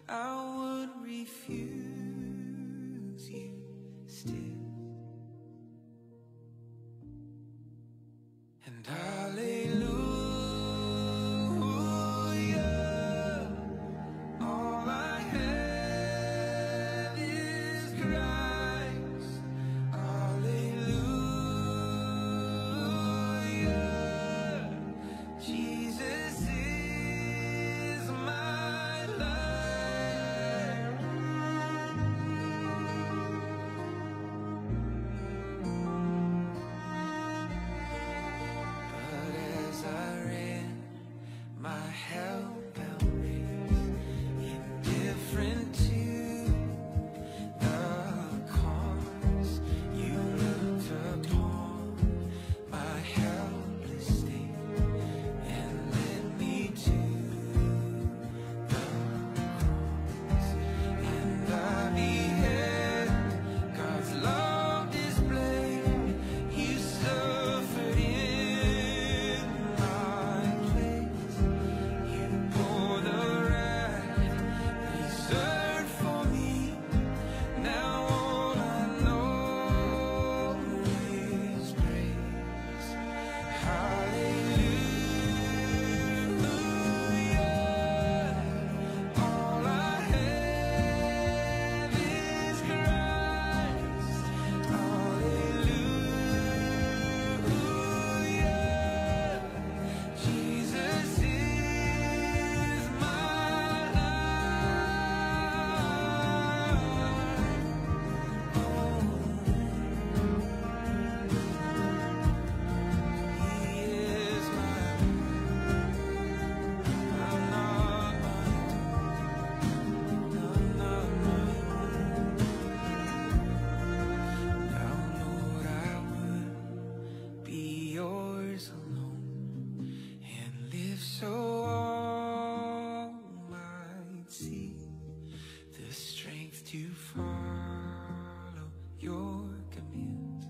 I would refuse you still. And hallelujah, all I have is Christ. Hallelujah, Jesus is my life. But as I ran my hellbound race, indifferent to the cause, you looked upon my helpless state and led me to the cross. And I beheld God's love displayed. You suffered in my place. You bore the wrath reserved for me. Now all I know is praise. Hallelujah, all I have is Christ. Hallelujah, Jesus is my life. Oh, He is my life. I'm not my own. I'm not my own. Now, Lord, I would be yours alone and live so all might see the strength to follow your commands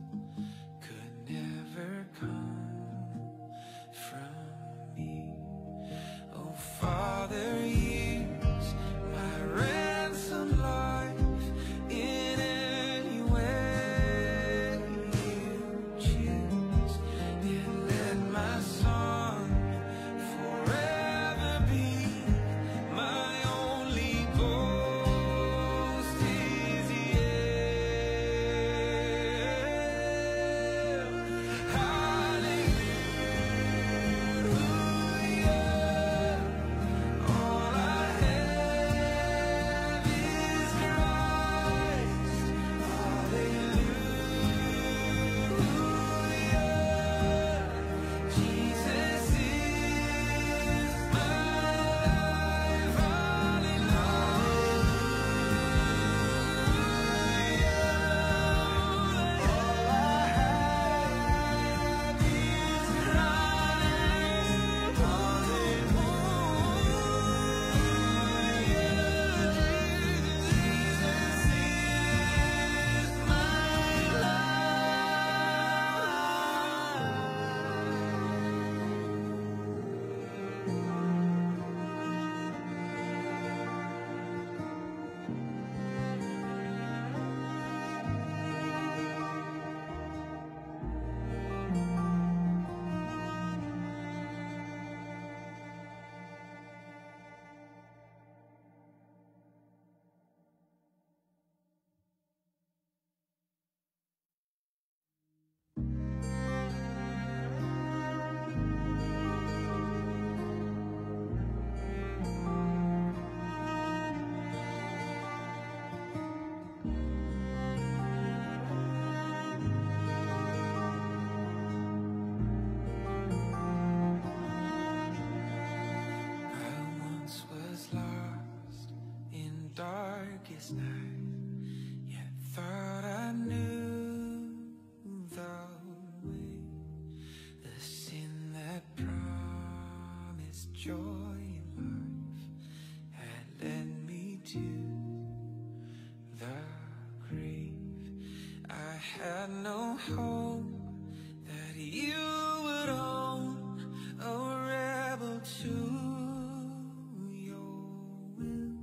could never come from me. Oh, Father, use my ransom life in any way you choose, and let my song forever be my only boast is Hallelujah, all I have is Christ. Hallelujah, Jesus is my life. darkest night, yet thought I knew the way. The sin that promised joy in life had led me to the grave. I had no hope that you would own a rebel to your will.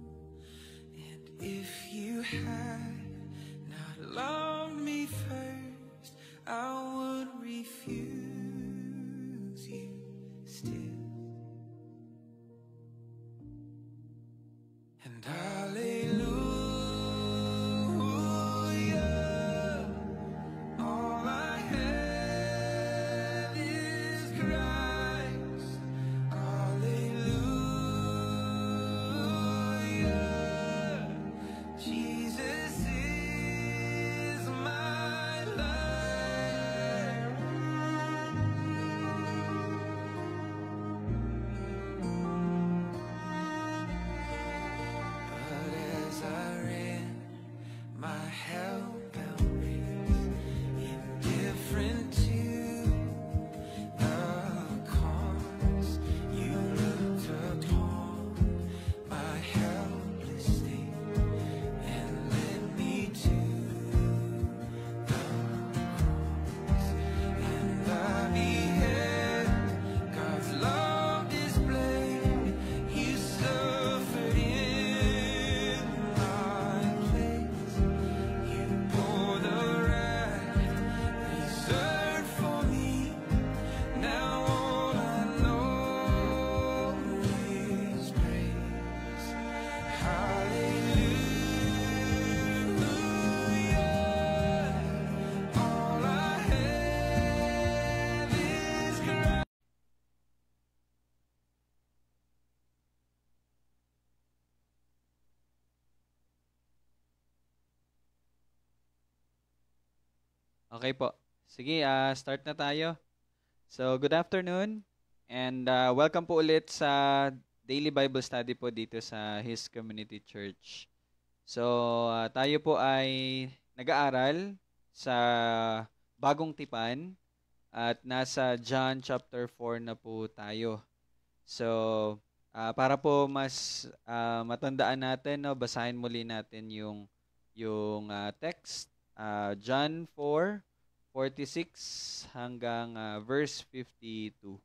Okay po. Sige, start na tayo. So, good afternoon and welcome po ulit sa Daily Bible Study po dito sa His Community Church. So, tayo po ay nag-aaral sa Bagong Tipan at nasa John chapter 4 na po tayo. So, para po mas matandaan natin, no, basahin muli natin yung text, John 4:46 hanggang verse 52.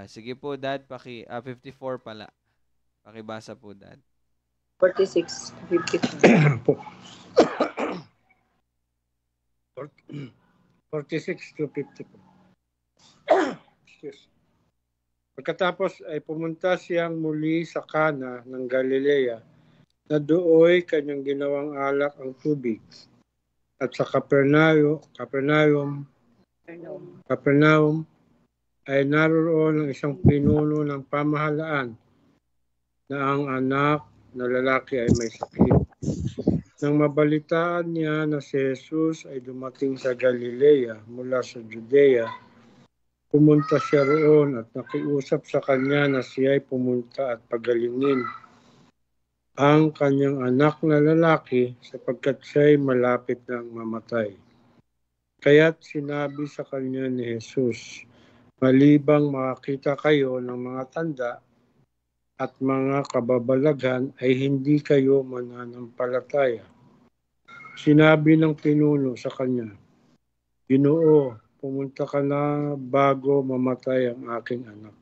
Sige po, Dad, 54 pala. Pakibasa po, Dad. 46 to 52. 46 to 54. Excuse. Pagkatapos ay pumunta siyang muli sa Kana ng Galilea na dooy kanyang ginawang alak ang tubig. At sa Capernaum ay naroon ang isang pinuno ng pamahalaan na ang anak na lalaki ay may sakit. Nang mabalitaan niya na si Jesus ay dumating sa Galilea mula sa Judea, pumunta siya roon at nakiusap sa kanya na siya ay pumunta at pagalingin ang kanyang anak na lalaki sapagkat siya ay malapit ng mamatay. Kaya't sinabi sa kanya ni Jesus, malibang makakita kayo ng mga tanda at mga kababalaghan ay hindi kayo mananampalataya. Sinabi ng pinuno sa kanya, Ginoo, pumunta ka na bago mamatay ang aking anak.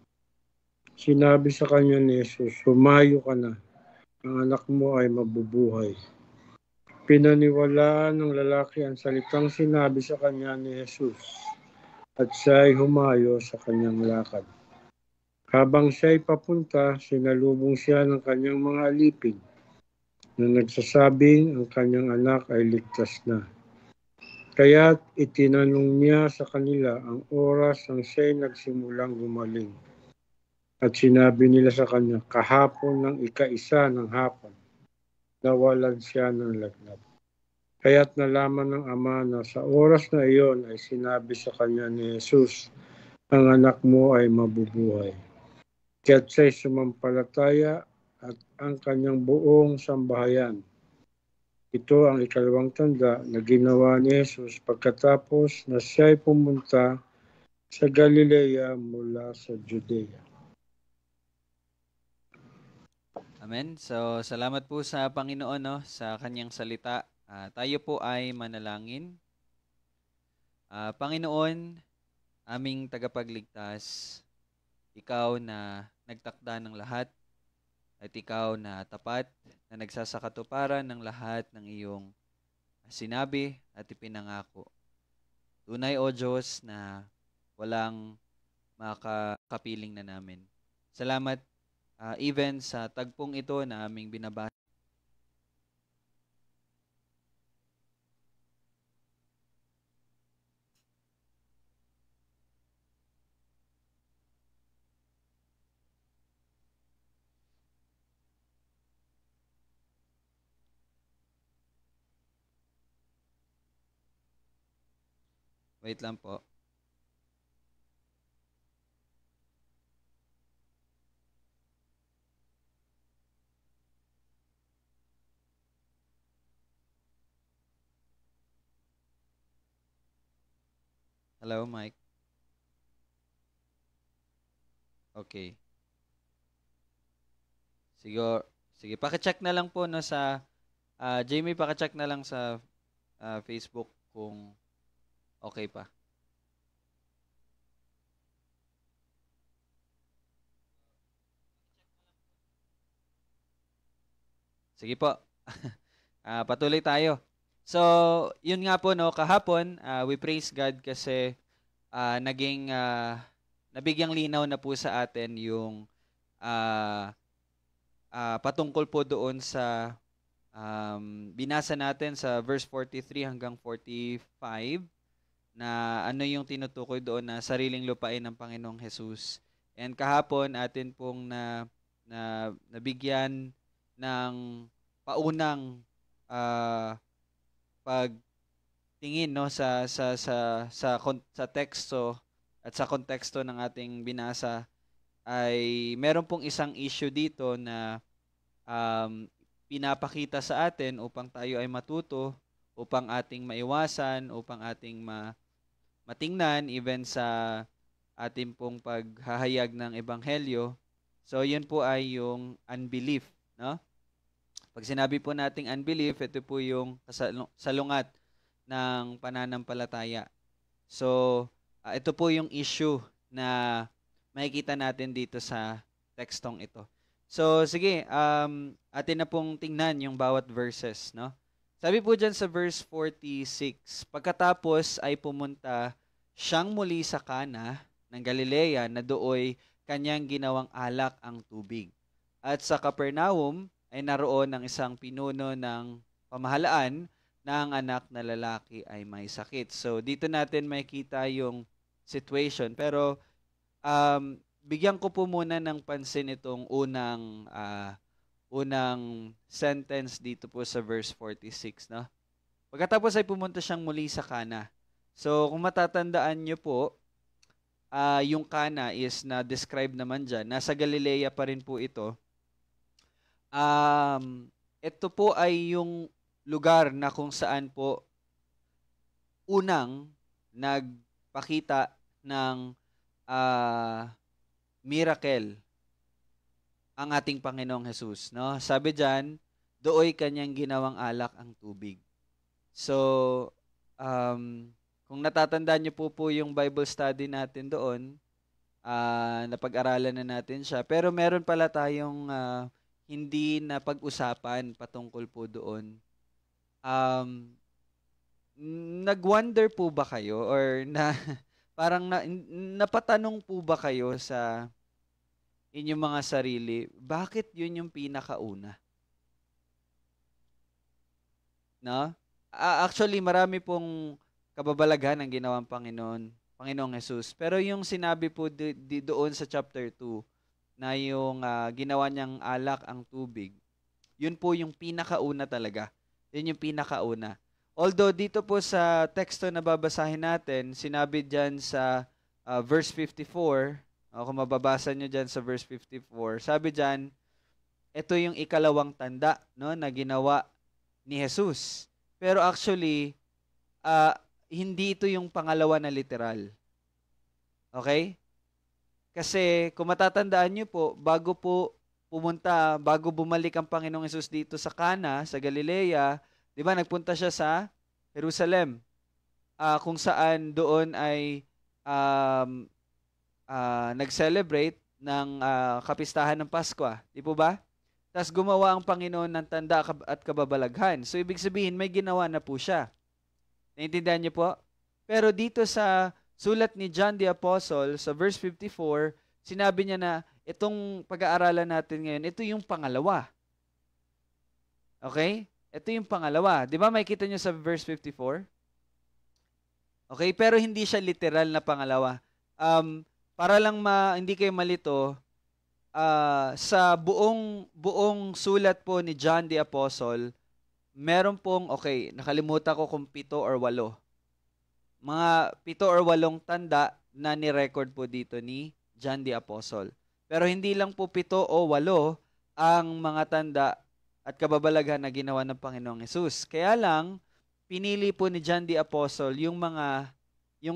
Sinabi sa kanya ni Jesus, humayo ka na, ang anak mo ay mabubuhay. Pinaniwalaan ng lalaki ang salitang sinabi sa kanya ni Jesus at siya ay humayo sa kanyang lakad. Habang siya ay papunta, sinalubong siya ng kanyang mga alipin na nagsasabing ang kanyang anak ay ligtas na. Kaya't itinanong niya sa kanila ang oras ang siya ay nagsimulang gumaling. At sinabi nila sa kanya, kahapon ng ika-1 ng hapon, nawalan siya ng lagnat. Kaya't nalaman ng ama na sa oras na iyon ay sinabi sa kanya ni Jesus, ang anak mo ay mabubuhay. Kaya't siya'y sumampalataya at ang kanyang buong sambahayan. Ito ang ikalawang tanda na ginawa ni Jesus pagkatapos na siya'y pumunta sa Galilea mula sa Judea. Amen. So, salamat po sa Panginoon, no, sa kanyang salita. Tayo po ay manalangin. Panginoon, aming tagapagligtas, ikaw na nagtakda ng lahat at ikaw na tapat na nagsasakatuparan ng lahat ng iyong sinabi at ipinangako. Tunay, O Diyos, na walang makakapiling na namin. Salamat even sa tagpong ito na aming binabasa. Wait lang po. Hello, Mike. Okay. Sige, paki-check na lang po, no, sa Jamie, paki-check na lang sa Facebook kung okay pa. Sige po. Patuloy tayo. So, yun nga po, no, kahapon, we praise God kasi nabigyang linaw na po sa atin yung patungkol po doon sa binasa natin sa verse 43 hanggang 45 na ano yung tinutukoy doon na sariling lupain ng Panginoong Jesus. And kahapon atin pong nabigyan ng paunang tingin no sa teksto at sa konteksto ng ating binasa ay meron pong isang issue dito na pinapakita sa atin upang tayo ay matuto, upang ating maiwasan, upang ating matingnan even sa ating pong paghahayag ng ebanghelyo. So yun po ay yung unbelief, no? Pag sinabi po nating unbelief, ito po yung salungat ng pananampalataya. So ito po yung issue na makikita natin dito sa tekstong ito. So sige, atin na pong tingnan yung bawat verses, no? Sabi po dyan sa verse 46, pagkatapos ay pumunta siyang muli sa Kana ng Galilea na dooy kanyang ginawang alak ang tubig. At sa Capernaum ay naroon ang isang pinuno ng pamahalaan na ang anak na lalaki ay may sakit. So dito natin makikita yung situation. Pero bigyan ko po muna ng pansin itong unang sentence dito po sa verse 46, no? Pagkatapos ay pumunta siyang muli sa Kana. So kung matatandaan niyo po, yung Kana is na describe naman diyan. Nasa Galilea pa rin po ito. Ito po ay yung lugar na kung saan po unang nagpakita ng miracle ang ating Panginoong Hesus, no? Sabi diyan, dooy kanyang ginawang alak ang tubig. So, kung natatandaan niyo po yung Bible study natin doon, napag-aralan na natin siya. Pero meron pala tayong hindi na pag-usapan patungkol po doon. Nag-wonder po ba kayo or parang napatanong po ba kayo sa inyong mga sarili, bakit yun yung pinakauna? No? Actually, marami pong kababalaghan ang ginawang Panginoong Hesus. Pero yung sinabi po doon sa chapter 2, na yung ginawa niyang alak ang tubig, yun po yung pinakauna talaga. Yun yung pinakauna. Although dito po sa teksto na babasahin natin, sinabi dyan sa verse 54, kung mababasa nyo dyan sa verse 54, sabi dyan, ito yung ikalawang tanda, no, na ginawa ni Jesus. Pero actually, hindi ito yung pangalawa na literal. Okay? Kasi kung matatandaan nyo po, bago bumalik ang Panginoong Hesus dito sa Kana, sa Galilea, di ba, nagpunta siya sa Jerusalem, kung saan doon ay nag-celebrate ng kapistahan ng Pasko. Di po ba? Tapos gumawa ang Panginoon ng tanda at kababalaghan. So, ibig sabihin, may ginawa na po siya. Naintindihan niyo po? Pero dito sa sulat ni John the Apostle, sa verse 54, sinabi niya na itong pag-aaralan natin ngayon, ito yung pangalawa. Okay? Ito yung pangalawa. Di ba makikita niyo sa verse 54? Okay? Pero hindi siya literal na pangalawa. Para lang hindi kayo malito, sa buong sulat po ni John the Apostle, meron pong, nakalimutan ko kung 7 or 8. Mga 7 or 8 tanda na ni-record po dito ni John the Apostle. Pero hindi lang po 7 o 8 ang mga tanda at kababalaghan na ginawa ng Panginoong Hesus. Kaya lang, pinili po ni John the Apostle yung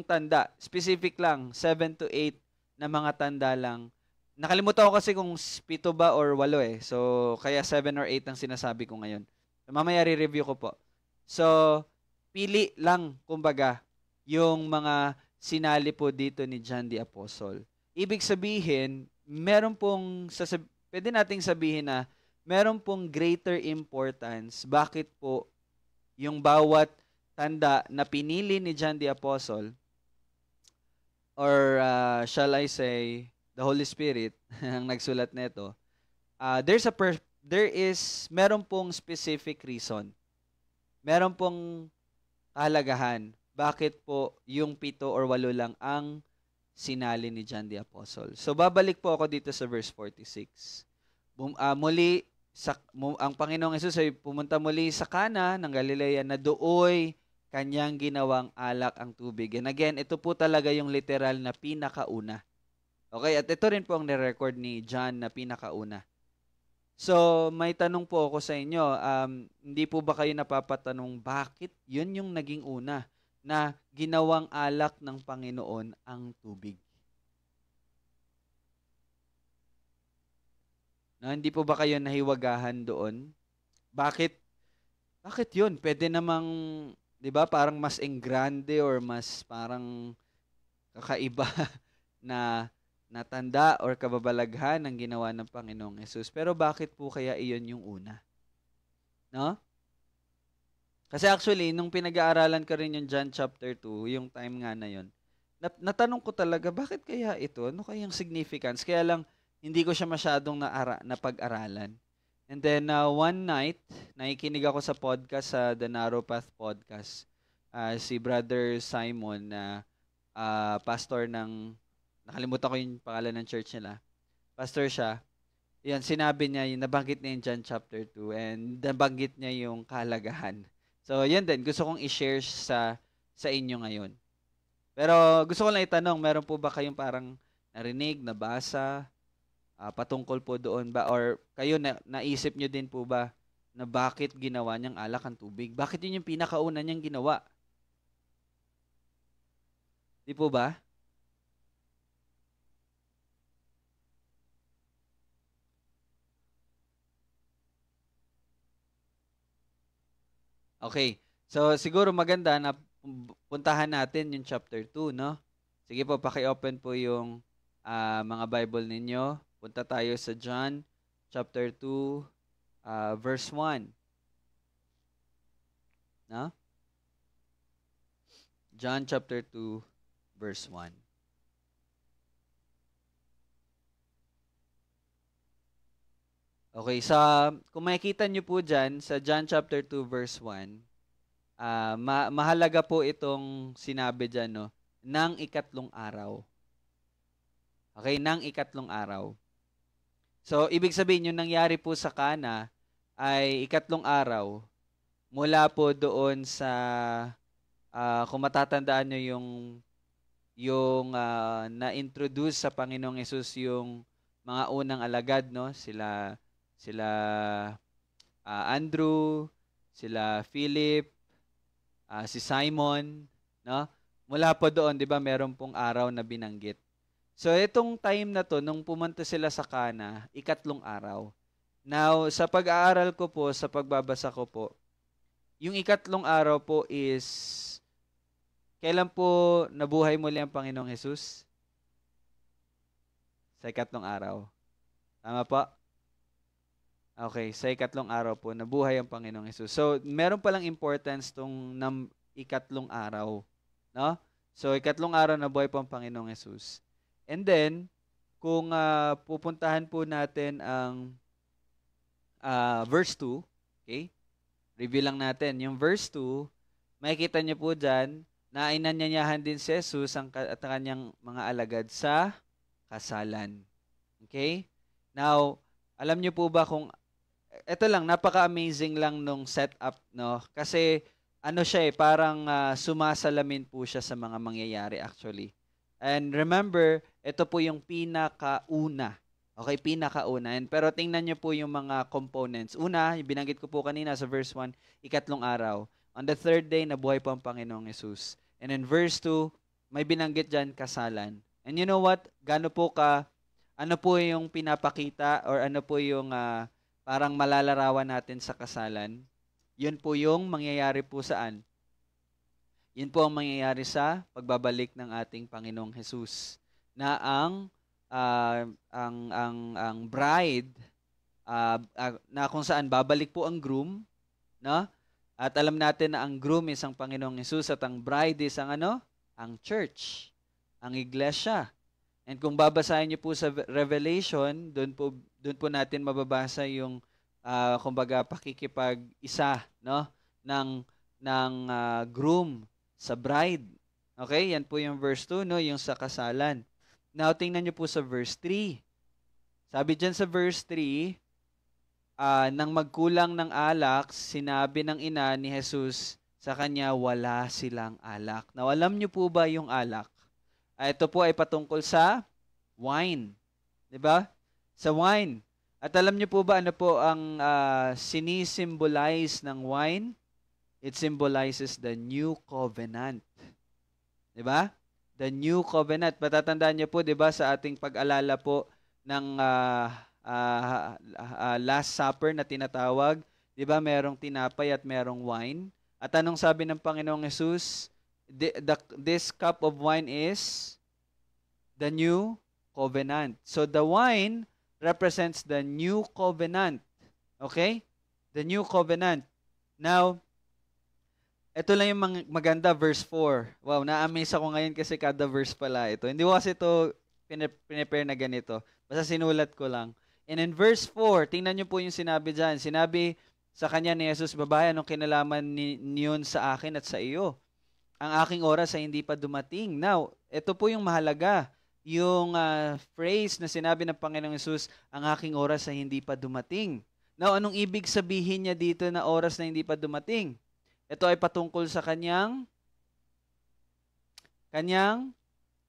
tanda, specific lang, 7 to 8 na mga tanda lang. Nakalimutan ko kasi kung 7 ba or 8 So, kaya 7 or 8 ang sinasabi ko ngayon. So, mamaya re-review ko po. So, pili lang, kumbaga, yung mga sinali po dito ni John the Apostle. Ibig sabihin, pwede nating sabihin na meron pong greater importance. Bakit po yung bawat tanda na pinili ni John the Apostle, or shall I say, the Holy Spirit ang nagsulat nito, meron pong specific reason. Meron pong kahalagahan. Bakit po yung 7 or 8 lang ang sinali ni John the Apostle? So, babalik po ako dito sa verse 46. Ang Panginoong Hesus ay pumunta muli sa Kana ng Galilea na dooy kanyang ginawang alak ang tubig. And again, ito po talaga yung literal na pinakauna. Okay, at ito rin po ang nirecord ni John na pinakauna. So, may tanong po ako sa inyo. Hindi po ba kayo napapatanong bakit yun yung naging una na ginawang alak ng Panginoon ang tubig? No, hindi po ba kayo nahiwagahan doon? Bakit yun? Pwede namang, 'di ba, parang mas engrande or mas parang kakaiba na natanda or kababalaghan ang ginawa ng Panginoong Hesus. Pero bakit po kaya iyon yung una? No? Kasi actually, nung pinag-aaralan ko rin yung John chapter 2, yung time nga na yun, natanong ko talaga, bakit kaya ito? Ano kayang significance? Kaya lang, hindi ko siya masyadong napag-aralan. And then, one night, nakikinig ako sa podcast, sa The Narrow Path Podcast. Si Brother Simon, na pastor ng, nakalimutan ko yung pangalan ng church nila. Pastor siya. Yan, sinabi niya, nabanggit niya yung John chapter 2, and nabanggit niya yung kahalagahan. So, yan din. Gusto kong i-share sa inyo ngayon. Pero gusto ko lang itanong, meron po ba kayong parang narinig, nabasa, patungkol po doon ba? Or kayo, naisip nyo din po ba na bakit ginawa niyang alak ang tubig? Bakit yun yung pinakauna niyang ginawa? Di po ba? Okay. So, siguro maganda na puntahan natin yung chapter 2, no? Sige po, paki-open po yung mga Bible ninyo. Punta tayo sa John chapter 2, verse 1. No? John chapter 2, verse 1. Okay, kung makikita nyo po dyan, sa John chapter 2, verse 1, mahalaga po itong sinabi dyan, no? Nang ikatlong araw. Okay, nang ikatlong araw. So, ibig sabihin, yung nangyari po sa Kana ay ikatlong araw mula po doon sa, kung matatandaan nyo yung na-introduce sa Panginoong Hesus yung mga unang alagad, no? Sila Andrew, sila Philip, si Simon, no? Mula po doon, 'di ba, meron pong araw na binanggit. So itong time na to nung pumunta sila sa Kana, ikatlong araw. Now, sa pag-aaral ko po, sa pagbabasa ko po, yung ikatlong araw po is kailan po nabuhay muli ang Panginoong Hesus? Sa ikatlong araw. Tama po? Okay, sa ikatlong araw po, nabuhay ang Panginoong Hesus. So, meron palang importance tong ikatlong araw. No? So, ikatlong araw nabuhay po ang Panginoong Hesus. And then, kung pupuntahan po natin ang verse 2, okay? Review lang natin. Yung verse 2, makikita niyo po dyan na inanyanyahan din si Jesus at kanyang mga alagad sa kasalan. Okay? Now, alam niyo po ba kung ito lang, napaka-amazing lang nung setup, no? Kasi ano siya parang sumasalamin po siya sa mga mangyayari actually. And remember, ito po yung pinakauna. Okay, pinakauna. Pero tingnan niyo po yung mga components. Una, binanggit ko po kanina sa verse 1, ikatlong araw. On the third day, nabuhay po ang Panginoong Hesus. And in verse 2, may binanggit dyan, kasalan. And you know what? Ano po yung pinapakita or ano po yung parang malalarawan natin sa kasalan? Yun po yung mangyayari po saan? Yun po ang mangyayari sa pagbabalik ng ating Panginoong Hesus. Na ang bride, na kung saan babalik po ang groom, no? At alam natin na ang groom is ang Panginoong Hesus at ang bride is ang ang church, ang iglesia. And kung babasahin niyo po sa Revelation, doon po natin mababasa yung kumbaga pakikipag-isa, no, ng groom sa bride. Okay? Yan po yung verse 2, no, yung sa kasalan. Now tingnan niyo po sa verse 3. Sabi diyan sa verse 3, nang magkulang ng alak, sinabi ng ina ni Jesus sa kanya wala silang alak. Now, alam niyo po ba yung alak? Ito po ay patungkol sa wine. 'Di ba? Sa wine. At alam niyo po ba ano po ang sinisimbolize ng wine? It symbolizes the new covenant. 'Di ba? The new covenant. Matatandaan niyo po 'di ba sa ating pag-alala po ng Last Supper na tinatawag, 'di ba? Merong tinapay at merong wine. At anong sabi ng Panginoong Hesus? This cup of wine is the new covenant. So the wine represents the new covenant. Okay? The new covenant. Now, ito lang yung maganda, verse 4. Wow, na-amaze ako ngayon kasi kada verse pala ito. Hindi ko kasi ito pinipare na ganito. Basta sinulat ko lang. And in verse 4, tingnan nyo po yung sinabi dyan. Sinabi sa kanya ni Jesus, babae, anong kinalaman niyon sa akin at sa iyo? Ang aking oras ay hindi pa dumating. Now, ito po yung mahalaga. Yung phrase na sinabi ng Panginoong Jesus, ang aking oras ay hindi pa dumating. Now, anong ibig sabihin niya dito na oras na hindi pa dumating? Ito ay patungkol sa kanyang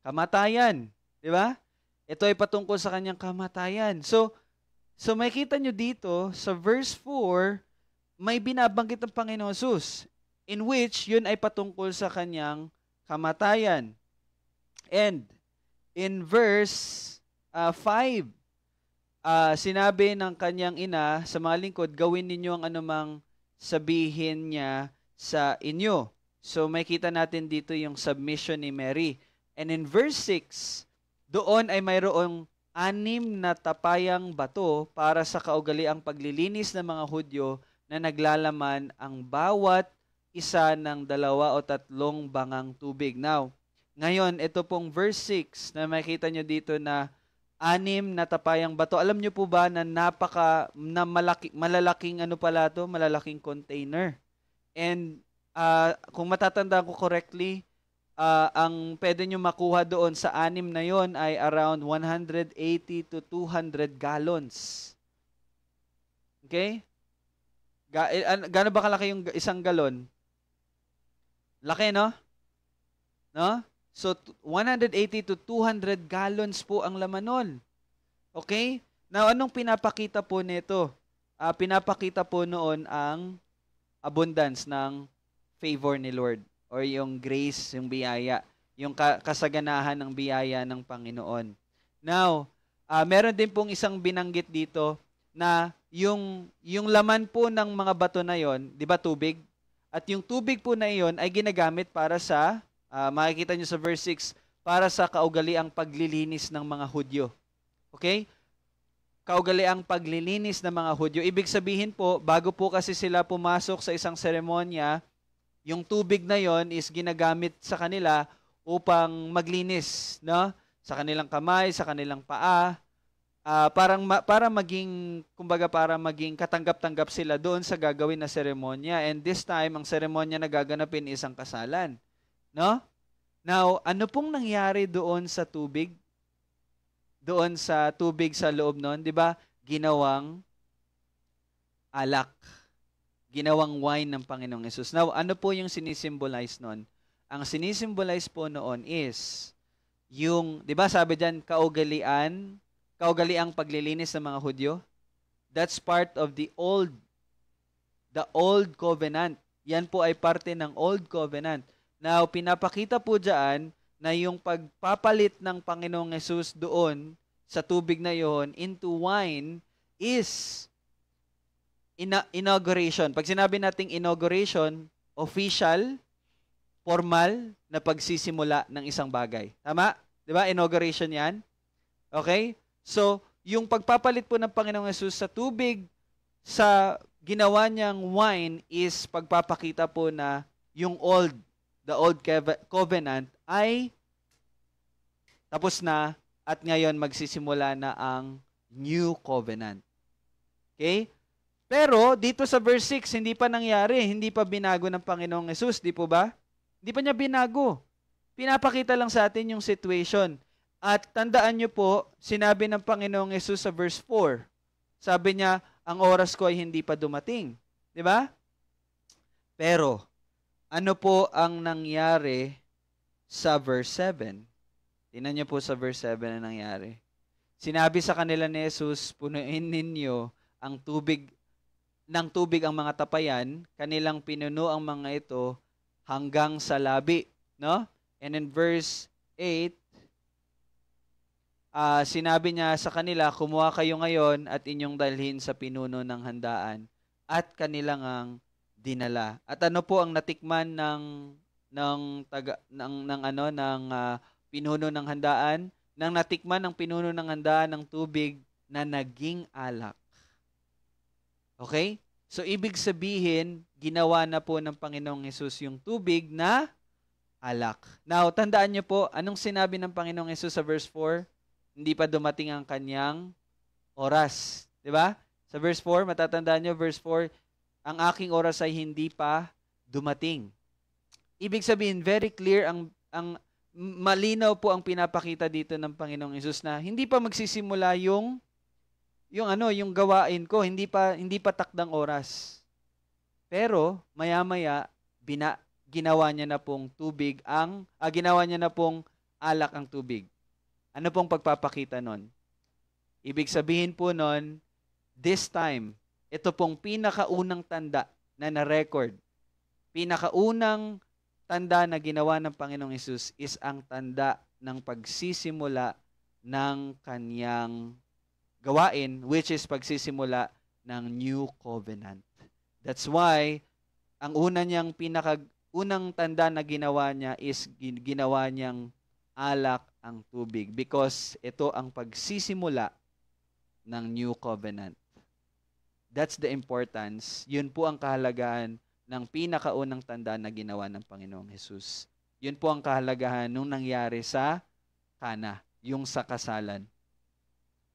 kamatayan. Di ba? Ito ay patungkol sa kanyang kamatayan. So makita nyo dito, sa verse 4, may binabanggit ng Panginoon Jesus, in which yun ay patungkol sa kanyang kamatayan. And in verse 5, sinabi ng kanyang ina sa mga lingkod, gawin ninyo ang anumang sabihin niya sa inyo. So makita natin dito yung submission ni Mary. And in verse 6, doon ay mayroong 6 na tapayang bato para sa kaugaliang paglilinis ng mga Hudyo na naglalaman ang bawat isa ng 2 o 3 bangang tubig. Now, ngayon, ito pong verse 6 na makita nyo dito na 6 na tapayang bato. Alam nyo po ba na malalaking ano pala to? Malalaking container. And kung matatandaan ko correctly, ang pwede nyo makuha doon sa 6 na yon ay around 180 to 200 gallons. Okay? Gaano ba kalaki yung isang galon? Laki, no? No? So, 180 to 200 gallons po ang laman nun. Okay? Now, anong pinapakita po nito? Pinapakita po noon ang abundance ng favor ni Lord or yung grace, yung biyaya, yung kasaganahan ng biyaya ng Panginoon. Now, meron din pong isang binanggit dito na yung laman po ng mga bato na yon, di ba tubig? At yung tubig po na iyon ay ginagamit para sa, makikita nyo sa verse 6, para sa kaugaliang paglilinis ng mga Hudyo. Okay? Kaugaliang paglilinis ng mga Hudyo. Ibig sabihin po, bago po kasi sila pumasok sa isang seremonya, yung tubig na yon is ginagamit sa kanila upang maglinis, no? Sa kanilang kamay, sa kanilang paa, para maging, kumbaga para maging katanggap-tanggap sila doon sa gagawin na seremonya. And this time, ang seremonya na gaganapin is ang kasalan. No? Now, ano pong nangyari doon sa tubig? Doon sa tubig sa loob noon, di ba? Ginawang alak. Ginawang wine ng Panginoong Hesus. Now, ano po yung sinisimbolize noon? Ang sinisimbolize po noon is yung, di ba sabi dyan, kaugaliang paglilinis ng mga Hudyo. That's part of the old covenant. Yan po ay parte ng old covenant. Now, pinapakita po dyan na yung pagpapalit ng Panginoong Hesus doon sa tubig na yon into wine is inauguration. Pag sinabi nating inauguration, official, formal na pagsisimula ng isang bagay. Tama? Di ba? Inauguration yan. Okay? So, yung pagpapalit po ng Panginoong Hesus sa tubig sa ginawa niyang wine is pagpapakita po na yung the old covenant ay tapos na at ngayon magsisimula na ang new covenant. Okay? Pero dito sa verse 6, hindi pa nangyari, hindi pa binago ng Panginoong Hesus, di po ba? Hindi pa niya binago. Pinapakita lang sa atin yung situation. At tandaan niyo po, sinabi ng Panginoong Hesus sa verse 4, sabi niya, ang oras ko ay hindi pa dumating. Di ba? Pero, ano po ang nangyari sa verse 7? Tingnan niyo po sa verse 7 na nangyari. Sinabi sa kanila ni Jesus, punuin ninyo ang tubig ng tubig ang mga tapayan, kanilang pinuno ang mga ito hanggang sa labi, no? And in verse 8, sinabi niya sa kanila, kumuha kayo ngayon at inyong dalhin sa pinuno ng handaan at kanilang ang dinala. At ano po ang natikman ng pinuno ng handaan? Nang natikman ng pinuno ng handaan ng tubig na naging alak. Okay? So, ibig sabihin, ginawa na po ng Panginoong Hesus yung tubig na alak. Now, tandaan niyo po, anong sinabi ng Panginoong Hesus sa verse 4? Hindi pa dumating ang kanyang oras. Diba? Sa verse 4, matatandaan niyo, verse 4, ang aking oras ay hindi pa dumating. Ibig sabihin, very clear, ang malinaw po ang pinapakita dito ng Panginoong Hesus na hindi pa magsisimula yung gawain ko, hindi pa takdang oras. Pero maya-maya ginawa niya na pong ginawa niya na pong alak ang tubig. Ano pong pagpapakita nun? Ibig sabihin po nun, this time, ito pong pinakaunang tanda na na-record. Pinakaunang tanda na ginawa ng Panginoong Hesus is ang tanda ng pagsisimula ng kanyang gawain, which is pagsisimula ng New Covenant. That's why, ang unang tanda na ginawa niya is ginawa niyang alak ang tubig because ito ang pagsisimula ng New Covenant. That's the importance. Yun po ang kahalagahan ng pinakaunang tanda na ginawa ng Panginoong Hesus. Yun po ang kahalagahan nung nangyari sa Kana, yung sa kasalan.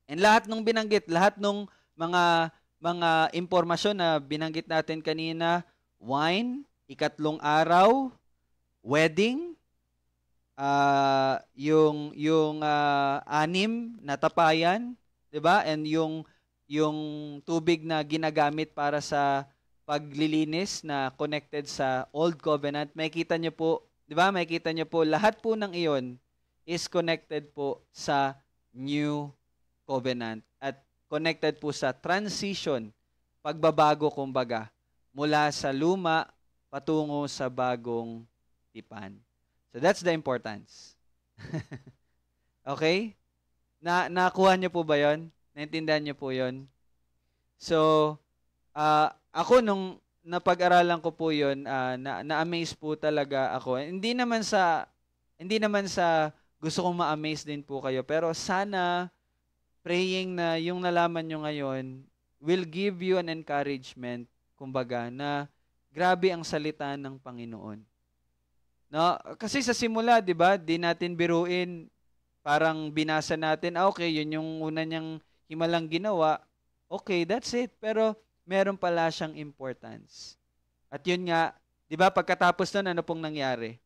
And lahat nung binanggit, lahat nung mga impormasyon na binanggit natin kanina, wine, ikatlong araw, wedding, yung anim na tapayan, 'di ba? And yung tubig na ginagamit para sa paglilinis na connected sa Old Covenant, makikita niyo po, 'di ba? Makikita niyo po lahat po ng iyon is connected po sa New Covenant at connected po sa transition, pagbabago kumbaga, mula sa luma patungo sa bagong tipan. So that's the importance. Okay? Nakuha niyo po ba 'yon? Naintindihan niyo po 'yon? So, ako nung napag-aralan ko po 'yon, na-amaze po talaga ako. Hindi naman sa gusto kong ma-amaze din po kayo, pero sana praying na yung nalaman nyo ngayon will give you an encouragement, kumbaga, na grabe ang salita ng Panginoon. No? Kasi sa simula, di ba, di natin biruin, parang binasa natin, okay, yun yung una niyang himalang ginawa, okay, that's it. Pero meron pala siyang importance. At yun nga, di ba, pagkatapos nun, ano pong nangyari?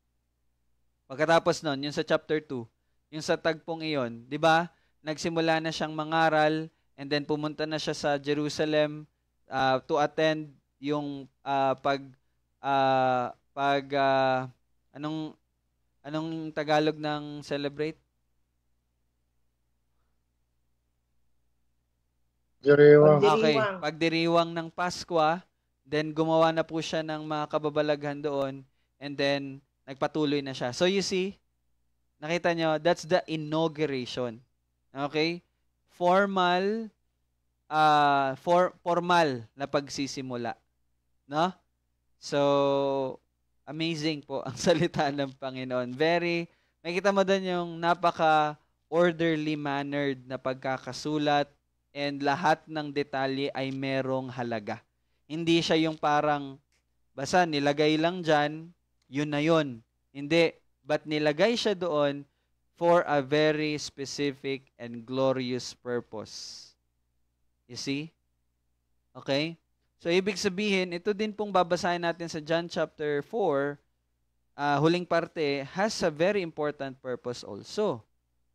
Pagkatapos nun, yung sa chapter 2, yung sa tagpong iyon, di ba, nagsimula na siyang mangaral, and then pumunta na siya sa Jerusalem to attend yung anong Tagalog ng celebrate? Diriwang. Okay, pagdiriwang ng Paskwa, then gumawa na po siya ng mga kababalaghan doon, and then nagpatuloy na siya. So you see, nakita nyo, that's the inauguration. Okay? Formal na pagsisimula. No? So, amazing po ang salita ng Panginoon. Makita mo doon yung napaka-orderly mannered na pagkakasulat, and lahat ng detalye ay merong halaga. Hindi siya yung parang, basta nilagay lang dyan, yun na yun. Hindi. But nilagay siya doon for a very specific and glorious purpose. You see? Okay? So, ibig sabihin, ito din pong babasahin natin sa John chapter 4, huling parte, has a very important purpose also.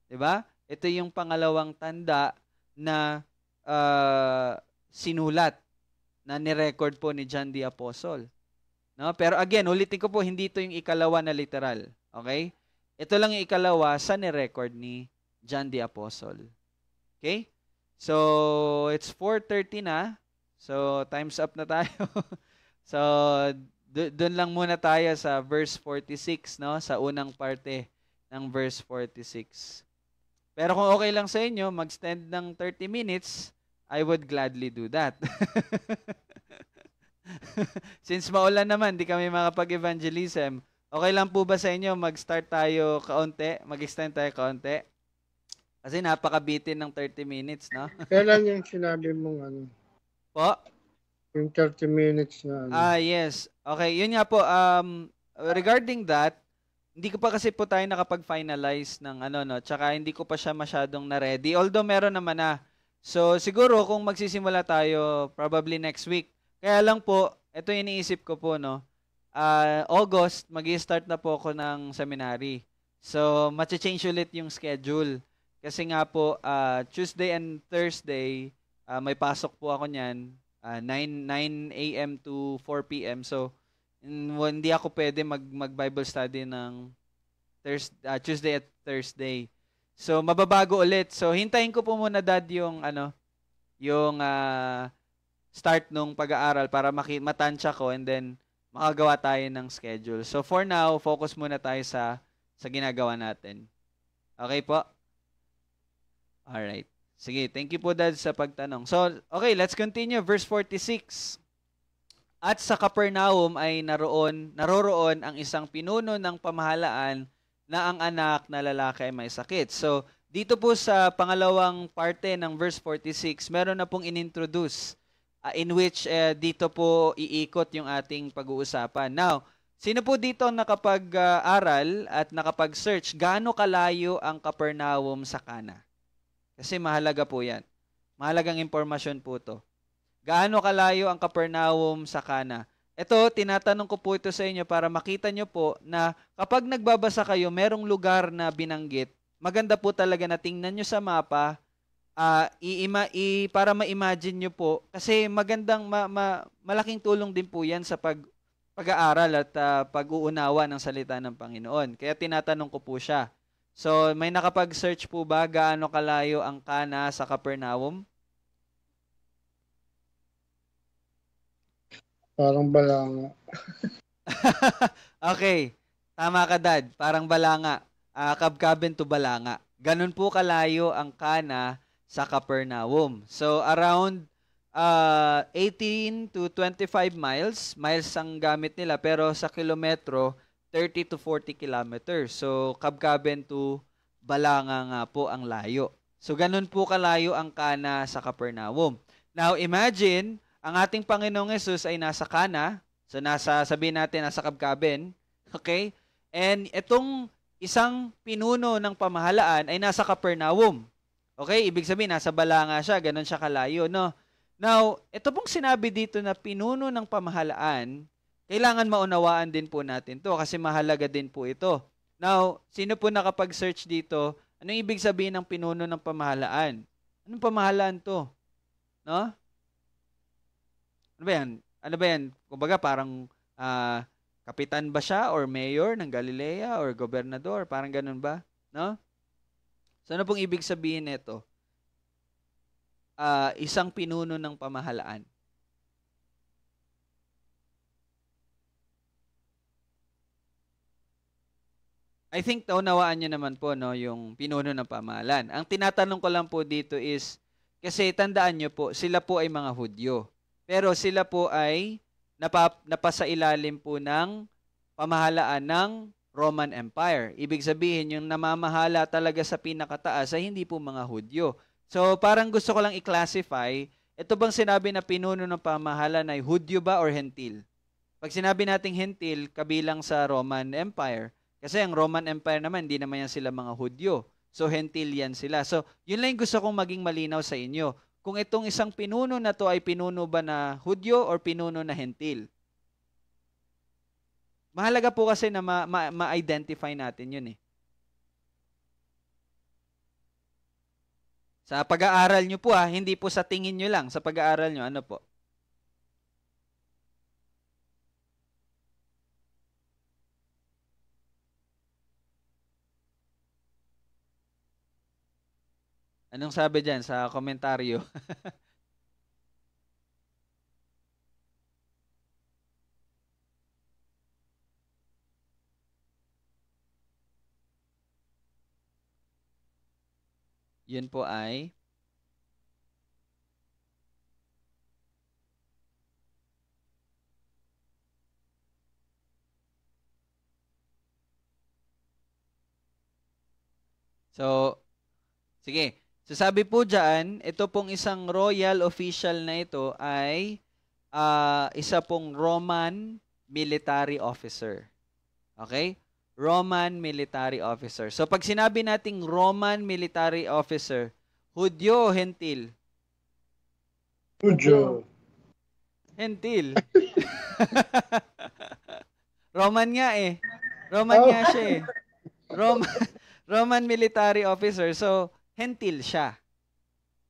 Diba? Ito yung pangalawang tanda na sinulat, na nirecord po ni John the Apostle. No? Pero again, ulitin ko po, hindi ito yung ikalawa na literal. Okay? Ito lang yung ikalawa sa ni-record ni John the Apostle. Okay? So, it's 4:30 na. So, time's up na tayo. So, doon lang muna tayo sa verse 46, no? Sa unang parte ng verse 46. Pero kung okay lang sa inyo, mag-stand ng 30 minutes, I would gladly do that. Since maulan naman, di kami makapag-evangelism, okay lang po ba sa inyo mag-start tayo kaunti, mag-extend tayo kaunti? Kasi napakabitin ng 30 minutes, no? Kailan yung sinabi mong ano? Po? Yung 30 minutes na ano? Yes. Okay, yun nga po. Regarding that, hindi ko pa kasi po tayo nakapag-finalize ng ano, no? Tsaka hindi ko pa siya masyadong na-ready. Although meron naman na. So, siguro kung magsisimula tayo, probably next week. Kaya lang po, ito yung iniisip ko po, no? August, mag-i-start na po ako ng seminary. So, matcha-change ulit yung schedule. Kasi nga po, Tuesday and Thursday, may pasok po ako niyan, 9 a.m. to 4 p.m. So, hindi ako pwede mag-Bible study ng Tuesday at Thursday. So, mababago ulit. So, hintayin ko po muna, Dad, yung start nung pag-aaral para matansya ko and then makagawa tayo ng schedule. So, for now, focus muna tayo sa ginagawa natin. Okay po? Alright. Sige, thank you po, Dad, sa pagtanong. So, okay, let's continue. Verse 46. At sa Capernaum ay naroroon ang isang pinuno ng pamahalaan na ang anak na lalaki ay may sakit. So, dito po sa pangalawang parte ng verse 46, meron na pong inintroduce in which dito po iikot yung ating pag-uusapan. Now, sino po dito nakapag-aral at nakapag-search gaano kalayo ang Capernaum sa Cana? Kasi mahalaga po yan. Mahalagang impormasyon po to. Gaano kalayo ang Capernaum sa Cana? Ito, tinatanong ko po ito sa inyo para makita nyo po na kapag nagbabasa kayo, merong lugar na binanggit, maganda po talaga na tingnan nyo sa mapa, para ma-imagine nyo po, kasi magandang, malaking tulong din po yan sa pag-aaral at pag-uunawa ng salita ng Panginoon. Kaya tinatanong ko po siya. So, may nakapag-search po ba gaano kalayo ang Cana sa Capernaum? Parang balanga. Okay. Tama ka, Dad. Parang balanga. Kabkaben to balanga. Ganun po kalayo ang Cana sa Capernaum. So, around 18 to 25 miles. Miles ang gamit nila. Pero sa kilometro, 30 to 40 kilometers. So, kabkaben to balanga nga po ang layo. So, ganun po kalayo ang Cana sa Capernaum. Now, imagine, ang ating Panginoong Yesus ay nasa Cana. So, sabihin natin, nasa kabkaben. Okay? And itong isang pinuno ng pamahalaan ay nasa Capernaum. Okay? Ibig sabihin, nasa balanga siya. Ganun siya kalayo, no? Now, ito pong sinabi dito na pinuno ng pamahalaan, kailangan maunawaan din po natin to kasi mahalaga din po ito. Now, sino po nakapag-search dito? Anong ibig sabihin ng pinuno ng pamahalaan? Anong pamahalaan to? No? Ano ba yan? Ano ba yan? Kumbaga parang kapitan ba siya or mayor ng Galilea or gobernador? Parang ganun ba? No? So ano pong ibig sabihin nito? Isang pinuno ng pamahalaan. I think naunawaan niyo naman po, no, yung pinuno ng pamahalaan. Ang tinatanong ko lang po dito is, kasi tandaan niyo po, sila po ay mga Hudyo. Pero sila po ay napasailalim po ng pamahalaan ng Roman Empire. Ibig sabihin, yung namamahala talaga sa pinakataas ay hindi po mga Hudyo. So parang gusto ko lang i-classify, ito bang sinabi na pinuno ng pamahalaan ay Hudyo ba or Hentil? Pag sinabi nating Hentil, kabilang sa Roman Empire. Kasi ang Roman Empire naman, hindi naman yan sila mga Hudyo. So, Hentil yan sila. So, yun lang yung gusto kong maging malinaw sa inyo. Kung itong isang pinuno na to ay pinuno ba na Hudyo or pinuno na Hentil. Mahalaga po kasi na ma-identify natin yun eh. Sa pag-aaral nyo po hindi po sa tingin nyo lang. Sa pag-aaral nyo, ano po? Anong sabi dyan sa komentaryo? Yun po ay so, sige. So sabi po dyan, ito pong isang royal official na ito ay isa pong Roman military officer. Okay? Roman military officer. So pag sinabi nating Roman military officer, Hudyo o Hentil? Hudyo. Hentil. Roman nga eh. Roman nga siya eh. Roman military officer. So, Hentil siya.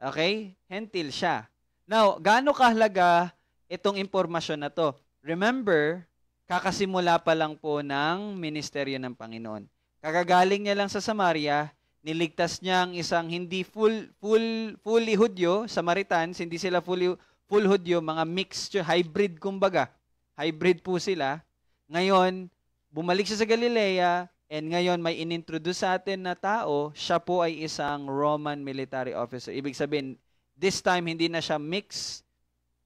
Okay? Hentil siya. Now, gaano kahalaga itong impormasyon na to? Remember, kakasimula pa lang po ng ministeryo ng Panginoon. Kakagaling niya lang sa Samaria, niligtas niya ang isang hindi fully Hudyo, Samaritans, hindi sila full Hudyo, mga mixture, hybrid kumbaga. Hybrid po sila. Ngayon, bumalik siya sa Galilea, and ngayon may inintroduce sa atin na tao, siya po ay isang Roman military officer. Ibig sabihin, this time hindi na siya mix,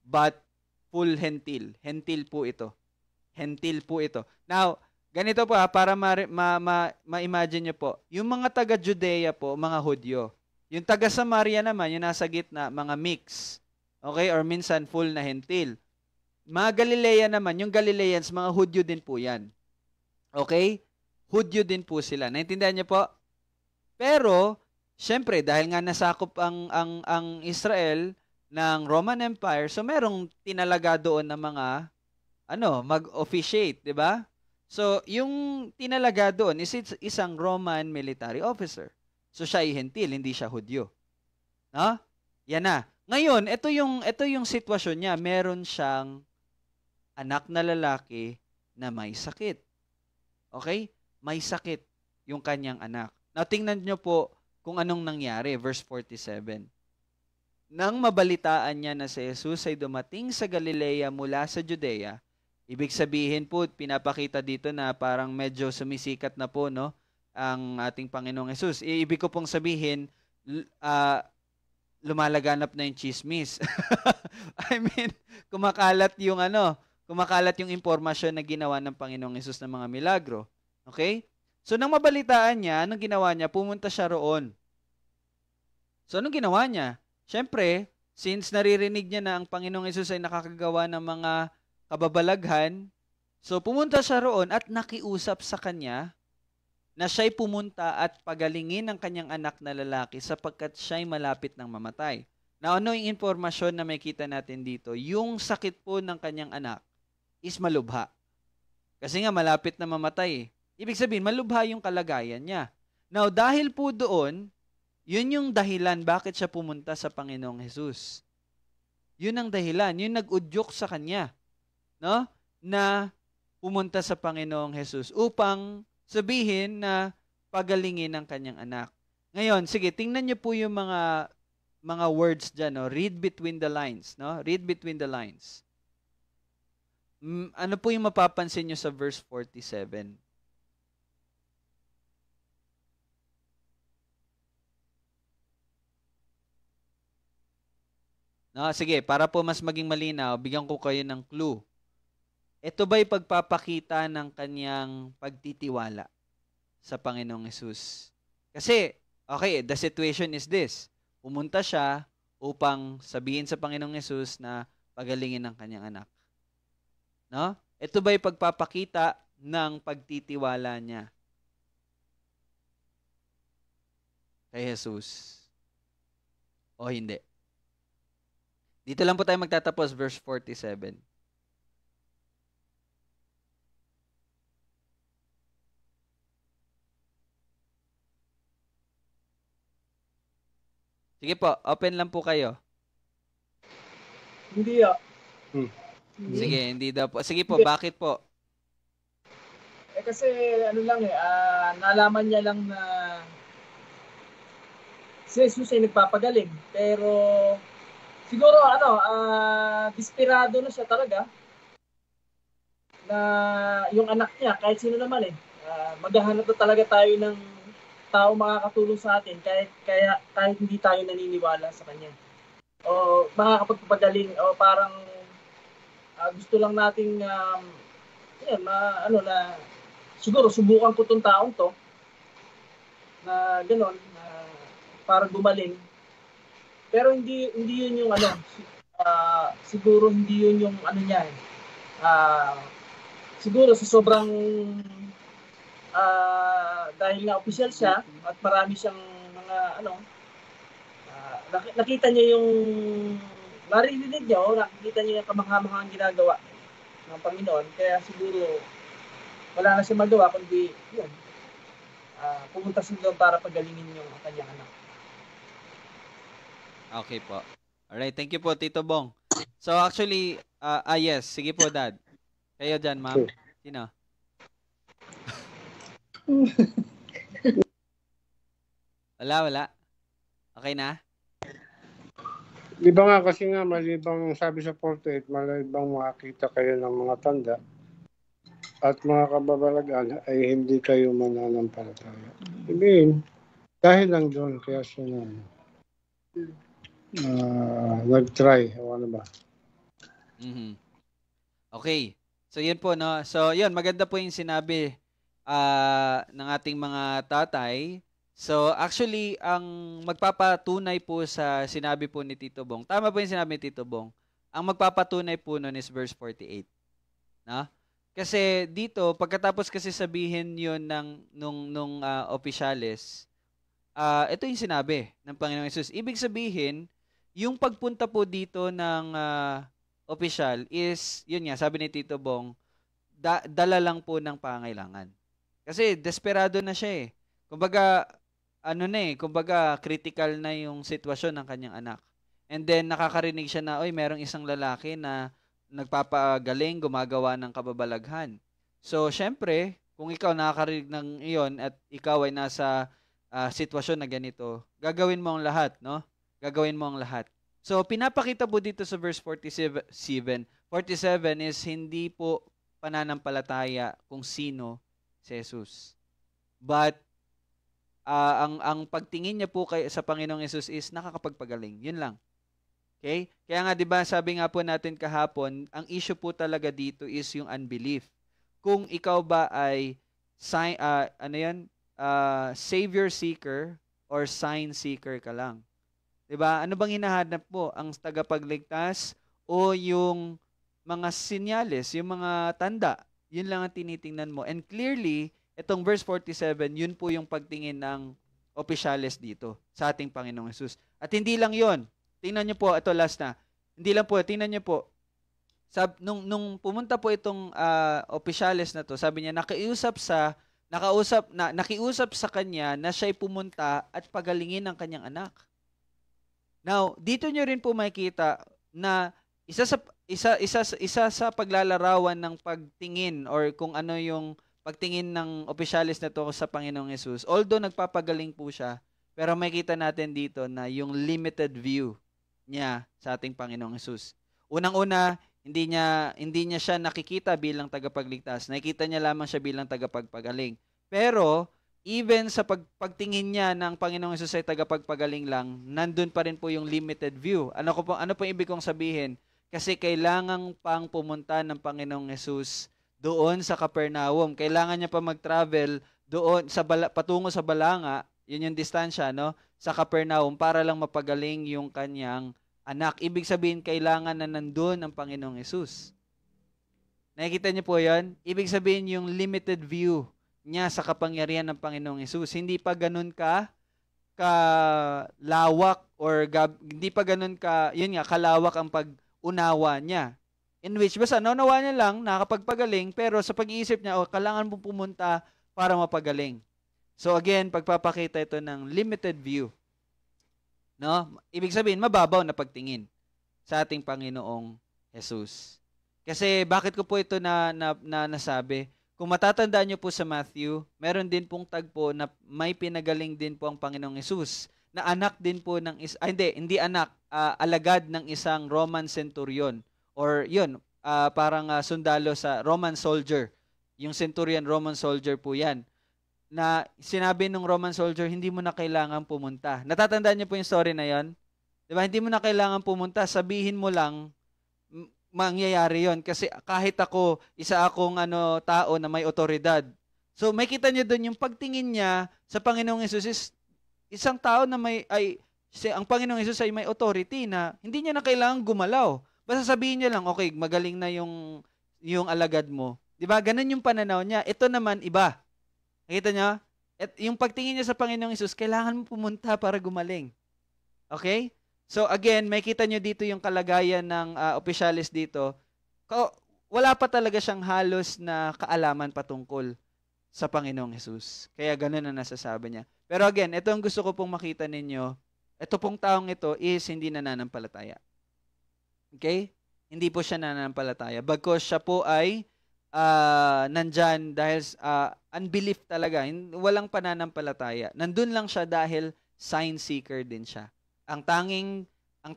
but full Hentil. Hentil po ito. Hentil po ito. Now, ganito po para ma-imagine nyo po, yung mga taga-Judea po, mga Hudyo. Yung taga-Samaria naman, yung nasa gitna, mga mix. Okay? Or minsan full na Hentil. Mga Galilea naman, yung Galileans, mga Hudyo din po yan. Okay? Hudyo din po sila. Naintindihan niyo po? Pero, syempre, dahil nga nasakop ang Israel ng Roman Empire, so merong tinalaga doon na mga mag-officiate, di ba? So, yung tinalaga doon is isang Roman military officer. So, siya ay Hentil, hindi siya Hudyo. No? Yan na. Ngayon, ito yung sitwasyon niya. Meron siyang anak na lalaki na may sakit. Okay? May sakit yung kanyang anak. Now, tingnan nyo po kung anong nangyari. Verse 47. Nang mabalitaan niya na si Jesus ay dumating sa Galilea mula sa Judea, ibig sabihin po, pinapakita dito na parang medyo sumisikat na po, no, ang ating Panginoong Jesus. Ibig ko pong sabihin, lumalaganap na yung chismis. I mean, kumakalat yung impormasyon na ginawa ng Panginoong Jesus ng mga milagro. Okay? So, nang mabalitaan niya, anong ginawa niya? Pumunta siya roon. So, anong ginawa niya? Siyempre, since naririnig niya na ang Panginoong Jesus ay nakakagawa ng mga kababalaghan, so pumunta siya roon at nakiusap sa kanya na siya'y pumunta at pagalingin ang kanyang anak na lalaki sapagkat siya'y malapit ng mamatay. Now, ano yung informasyon na makita natin dito? Yung sakit po ng kanyang anak is malubha. Kasi nga malapit na mamatay. Ibig sabihin, malubha yung kalagayan niya. Now, dahil po doon, yun yung dahilan bakit siya pumunta sa Panginoong Jesus. Yun ang dahilan. Yun nag-udyok sa kanya, no? Na pumunta sa Panginoong Jesus upang sabihin na pagalingin ang kanyang anak. Ngayon, sige, tingnan niyo po yung mga words dyan, no? Read between the lines, no? Read between the lines. Ano po yung mapapansin niyo sa verse 47? No, sige, para po mas maging malinaw, bigyan ko kayo ng clue. Ito ba'y pagpapakita ng kanyang pagtitiwala sa Panginoong Jesus? Kasi, okay, the situation is this. Pumunta siya upang sabihin sa Panginoong Jesus na pagalingin ang kanyang anak. No? Ito ba'y pagpapakita ng pagtitiwala niya kay Jesus? O hindi? Dito lang po tayo magtatapos, verse 47. Sige po, open lang po kayo. Hindi Sige, hindi daw po. Sige po, bakit po? Kasi nalaman niya lang na si Jesus ay nagpapagaling. Pero siguro desperado na siya talaga na yung anak niya, kahit sino naman maghahanap na talaga tayo ng tao makakatulong sa atin kahit hindi tayo naniniwala sa kanya. O makakapagpagaling o parang gusto lang nating siguro subukan ko tong taong to na gano'n para gumaling. Pero hindi yun yung siguro hindi yun yung niya. Siguro sa sobrang dahil nga official siya at marami siyang mga nakita niya yung naririnig niya nakikita niya yung kamangha-manghang ginagawa ng Panginoon, kaya siguro wala na siya magawa kundi yun, pumunta siya doon para pagalingin yung kanyang anak. Okay po. Alright, thank you po, Tito Bong. So actually, yes, sige po, Dad. Kayo dyan, ma'am. Sino? Wala. Okay na? Di ba nga kasi nga malibang sabi sa 48, malibang makakita kayo ng mga tanda at mga kababalagan ay hindi kayo mananampalataya. I mean, dahil lang doon kaya siya nag-try. Ano ba? Mm-hmm. Okay. So yun po, no? So yun, maganda po yung sinabi ng ating mga tatay. So actually, ang magpapatunay po sa sinabi po ni Tito Bong, tama po yung sinabi ni Tito Bong, ang magpapatunay po nun is verse 48. No? Kasi dito, pagkatapos kasi sabihin yun nung opisyales, ito yung sinabi ng Panginoong Hesus. Ibig sabihin, yung pagpunta po dito ng opisyal is, yun nga, sabi ni Tito Bong, dala lang po ng pangailangan. Kasi desperado na siya eh. Kumbaga critical na yung sitwasyon ng kanyang anak. And then nakakarinig siya na, merong isang lalaki na nagpapagaling, gumagawa ng kababalaghan. So, syempre, kung ikaw nakakarinig ng iyon at ikaw ay nasa sitwasyon na ganito, gagawin mo ang lahat, no? Gagawin mo ang lahat. So, pinapakita po dito sa verse 47 is hindi po pananampalataya kung sino si Jesus. But, ang pagtingin niya po sa Panginoong Hesus is nakakapagpagaling. Yun lang. Okay? Kaya nga, di ba, sabi nga po natin kahapon, ang issue po talaga dito is yung unbelief. Kung ikaw ba ay savior seeker or sign seeker ka lang. Diba? Ano bang hinahanap mo? Ang tagapagligtas o yung mga sinyales, yung mga tanda? Yun lang ang tinitingnan mo. And clearly, itong verse 47, yun po yung pagtingin ng opisyales dito sa ating Panginoong Hesus. At hindi lang yun. Tingnan nyo po, ito last na. Hindi lang po, tingnan nyo po. Nung pumunta po itong opisyales na to, sabi niya, nakiusap sa kanya na siya'y pumunta at pagalingin ang kanyang anak. Now, dito nyo rin po makikita na isa sa paglalarawan ng pagtingin or kung ano yung pagtingin ng opisyalis na to sa Panginoong Hesus. Although nagpapagaling po siya, pero makikita natin dito na yung limited view niya sa ating Panginoong Hesus. Unang-una, hindi niya siya nakikita bilang tagapagligtas. Nakikita niya lamang siya bilang tagapagpagaling. Pero even sa pagtingin niya ng Panginoong Hesus ay tagapagpagaling lang, nandun pa rin po yung limited view. Ano po ibig kong sabihin? Kasi kailangan pang pumunta ng Panginoong Hesus doon sa Capernaum. Kailangan niya pa mag-travel doon patungo sa Balanga, yun yung distansya, no? Sa Capernaum para lang mapagaling yung kanyang anak. Ibig sabihin, kailangan na nandun ang Panginoong Hesus. Nakikita niyo po yan? Ibig sabihin yung limited view niya sa kapangyarihan ng Panginoong Hesus. Hindi pa ganun kalawak or hindi pa ganun kalawak ang pag-unawa niya. In which, basta naunawa niya lang, nakakapagpagaling, pero sa pag-iisip niya, kailangan mo pumunta para mapagaling. So again, pagpapakita ito ng limited view. No? Ibig sabihin, mababaw na pagtingin sa ating Panginoong Hesus. Kasi bakit ko po ito nasabi? Kung matatandaan niyo po sa Matthew, meron din pong tagpo na may pinagaling din po ang Panginoong Hesus na anak din po ng hindi anak, alagad ng isang Roman centurion, or yun, parang sundalo sa Roman soldier. Yung centurion, Roman soldier po yan, na sinabi ng Roman soldier, hindi mo na kailangan pumunta. Natatandaan niyo po yung story na yon? Di ba? Hindi mo na kailangan pumunta, sabihin mo lang, mangyayari yon. Kasi kahit ako, isa akong tao na may otoridad. So may kita niyo doon yung pagtingin niya sa Panginoong Hesus is isang tao na ang Panginoong Hesus ay may authority na hindi niya na kailangan gumalaw. Basta sabihin niya lang, okay, magaling na yung alagad mo. Di ba? Ganun yung pananaw niya. Ito naman, iba. Nakita niya? Yung pagtingin niya sa Panginoong Hesus, kailangan mo pumunta para gumaling. Okay? So again, may kita niyo dito yung kalagayan ng opisyalis dito. Wala pa talaga siyang halos na kaalaman patungkol sa Panginoong Hesus. Kaya ganun ang nasasabi niya. Pero again, ito ang gusto ko pong makita ninyo. Ito pong taong ito is hindi nananampalataya. Okay? Hindi po siya nananampalataya. Bagkus siya po ay nandyan dahil unbelief talaga. Walang pananampalataya. Nandun lang siya dahil sign seeker din siya. Ang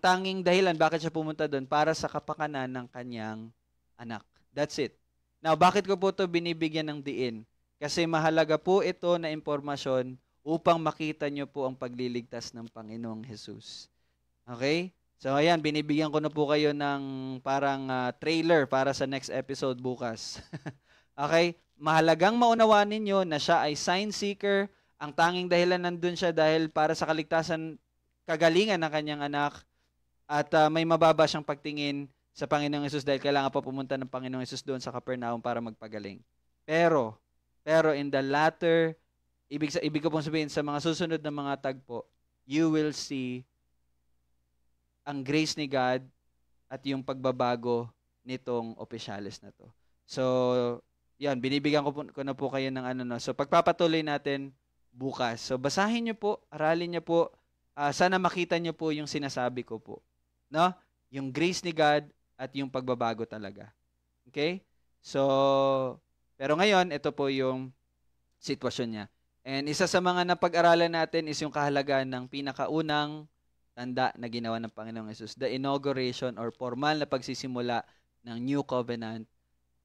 tanging dahilan bakit siya pumunta doon para sa kapakanan ng kanyang anak. That's it. Now, bakit ko po ito binibigyan ng diin? Kasi mahalaga po ito na impormasyon upang makita nyo po ang pagliligtas ng Panginoong Hesus. Okay? So, ayan, binibigyan ko na po kayo ng parang trailer para sa next episode bukas. Okay? Mahalagang maunawaan ninyo na siya ay sign seeker. Ang tanging dahilan nandun siya dahil para sa kagalingan ng kanyang anak, at may mababa siyang pagtingin sa Panginoong Hesus dahil kailangan pa pumunta ng Panginoong Hesus doon sa Capernaum para magpagaling. Pero in the latter, ibig ko pong sabihin sa mga susunod na mga tagpo, you will see ang grace ni God at yung pagbabago nitong opisyalis na to. So, yan, binibigyan ko na po kayo ng So, pagpapatuloy natin bukas. So, basahin niyo po, aralin niyo po, sana makita niyo po yung sinasabi ko po. No? Yung grace ni God at yung pagbabago talaga. Okay? So, pero ngayon, ito po yung sitwasyon niya. And isa sa mga napag-aralan natin is yung kahalagahan ng pinakaunang tanda na ginawa ng Panginoong Hesus, the inauguration or formal na pagsisimula ng New Covenant.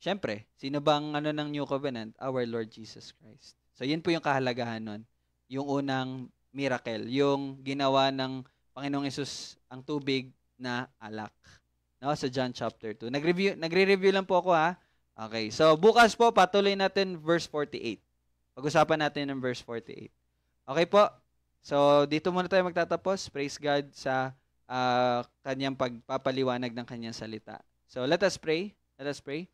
Siyempre, sino bang ng New Covenant? Our Lord Jesus Christ. So, yun po yung kahalagahan nun. Yung unang miracle, yung ginawa ng Panginoong Hesus ang tubig na alak. No, sa John chapter 2. Nagre-review lang po ako ha. Okay, so bukas po patuloy natin verse 48. Pag-usapan natin ng verse 48. Okay po? So dito muna tayo magtatapos. Praise God sa kanyang pagpapaliwanag ng kanyang salita. So let us pray. Let us pray.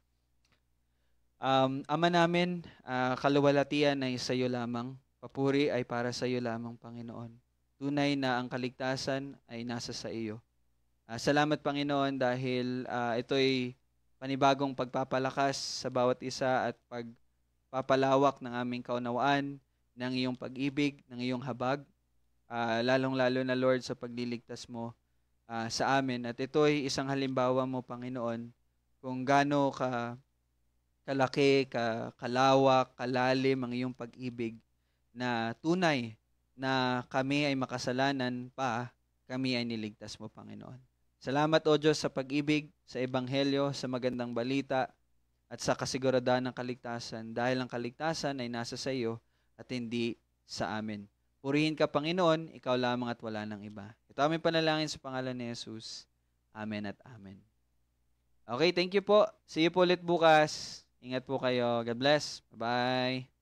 Ama namin, kaluwalhatian ay sa iyo lamang. Papuri ay para sa iyo lamang, Panginoon. Tunay na ang kaligtasan ay nasa sa iyo. Salamat, Panginoon, dahil ito'y panibagong pagpapalakas sa bawat isa at pagpapalawak ng aming kaunawaan, ng iyong pag-ibig, ng iyong habag, lalong-lalo na, Lord, sa pagliligtas mo sa amin. At ito'y isang halimbawa mo, Panginoon, kung gaano kalaki, kalawak, kalalim ang iyong pag-ibig, na tunay na kami ay makasalanan pa, kami ay niligtas mo, Panginoon. Salamat, O Diyos, sa pag-ibig, sa ebanghelyo, sa magandang balita, at sa kasiguradaan ng kaligtasan, dahil ang kaligtasan ay nasa sa iyo at hindi sa amin. Purihin ka, Panginoon, ikaw lamang at wala nang iba. Ito aming panalangin sa pangalan ni Jesus. Amen at amen. Okay, thank you po. See you po ulit bukas. Ingat po kayo. God bless. Bye-bye.